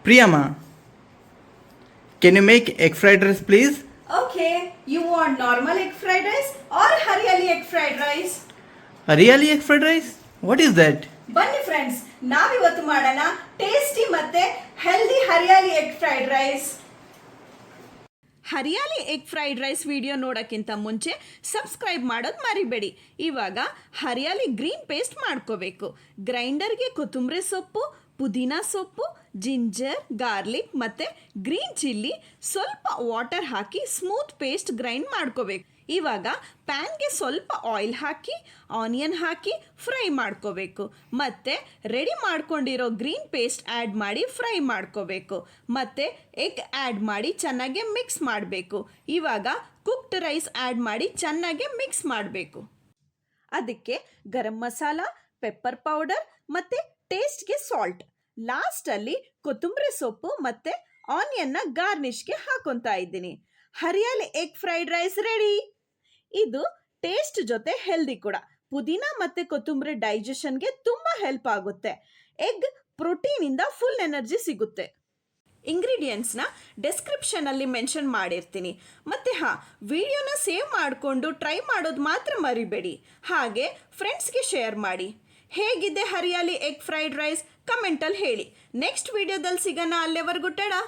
Priyama, can you make egg fried rice, please? Okay, you want normal egg fried rice or Haryali egg fried rice? Really egg fried rice? What is that? ಬನ್ನಿ friends, ನಾವಿವತ್ತು ಮಾಡೋಣ tasty ಮತ್ತೆ healthy hariyali egg fried rice. Hariyali egg fried rice video ನೋಡೋಕ್ಕಿಂತ ಮುಂಚೆ subscribe ಮಾಡೋದು ಮರಿಬೇಡಿ. ಇವಾಗ hariyali green paste ಮಾಡ್ಕೋಬೇಕು. ಗ್ರೈಂಡರ್ಗೆ ಕೊತ್ತಂಬರಿ ಸೊಪ್ಪು, ಪುದೀನ ಸೊಪ್ಪು, ಜಿಂಜರ್, ಗಾರ್ಲಿಕ್ ಮತ್ತು ಗ್ರೀನ್ ಚಿಲ್ಲಿ ಸ್ವಲ್ಪ ವಾಟರ್ ಹಾಕಿ ಸ್ಮೂತ್ ಪೇಸ್ಟ್ ಗ್ರೈಂಡ್ ಮಾಡ್ಕೋಬೇಕು. ಇವಾಗ ಪ್ಯಾನ್ಗೆ ಸ್ವಲ್ಪ ಆಯಿಲ್ ಹಾಕಿ ಆನಿಯನ್ ಹಾಕಿ ಫ್ರೈ ಮಾಡ್ಕೋಬೇಕು. ಮತ್ತು ರೆಡಿ ಮಾಡ್ಕೊಂಡಿರೋ ಗ್ರೀನ್ ಪೇಸ್ಟ್ ಆ್ಯಡ್ ಮಾಡಿ ಫ್ರೈ ಮಾಡ್ಕೋಬೇಕು. ಮತ್ತು ಎಗ್ ಆ್ಯಡ್ ಮಾಡಿ ಚೆನ್ನಾಗಿ ಮಿಕ್ಸ್ ಮಾಡಬೇಕು. ಇವಾಗ ಕುಕ್ಡ್ ರೈಸ್ ಆ್ಯಡ್ ಮಾಡಿ ಚೆನ್ನಾಗಿ ಮಿಕ್ಸ್ ಮಾಡಬೇಕು. ಅದಕ್ಕೆ ಗರಂ ಮಸಾಲ, ಪೆಪ್ಪರ್ ಪೌಡರ್ ಮತ್ತು ಟೇಸ್ಟ್ಗೆ ಸಾಲ್ಟ್, ಲಾಸ್ಟಲ್ಲಿ ಕೊತ್ತಂಬರಿ ಸೊಪ್ಪು ಮತ್ತು ಆನಿಯನ್ನ ಗಾರ್ನಿಷ್ಗೆ ಹಾಕೊತಾ ಇದ್ದೀನಿ. Hariyali egg fried rice ready. ಇದು ಟೇಸ್ಟ್ ಜೊತೆ ಹೆಲ್ದಿ ಕೂಡ. ಪುದೀನ ಮತ್ತು ಕೊತ್ತಂಬರಿ ಡೈಜೆಷನ್ಗೆ ತುಂಬ ಹೆಲ್ಪ್ ಆಗುತ್ತೆ. ಎಗ್ ಪ್ರೋಟೀನಿಂದ ಫುಲ್ ಎನರ್ಜಿ ಸಿಗುತ್ತೆ. ಇಂಗ್ರೀಡಿಯೆಂಟ್ಸ್ನ ಡೆಸ್ಕ್ರಿಪ್ಷನಲ್ಲಿ ಮೆನ್ಷನ್ ಮಾಡಿರ್ತೀನಿ. ಮತ್ತು ವಿಡಿಯೋನ ಸೇವ್ ಮಾಡಿಕೊಂಡು ಟ್ರೈ ಮಾಡೋದು ಮಾತ್ರ ಮರಿಬೇಡಿ. ಹಾಗೆ ಫ್ರೆಂಡ್ಸ್ಗೆ ಶೇರ್ ಮಾಡಿ. ಹೇಗಿದೆ ಹರಿಯಾಲಿ ಎಗ್ ಫ್ರೈಡ್ ರೈಸ್ ಕಮೆಂಟಲ್ಲಿ ಹೇಳಿ. ನೆಕ್ಸ್ಟ್ ವಿಡಿಯೋದಲ್ಲಿ ಸಿಗೋಣ. ಅಲ್ಲಿವರೆಗೂ ಟಡಾ.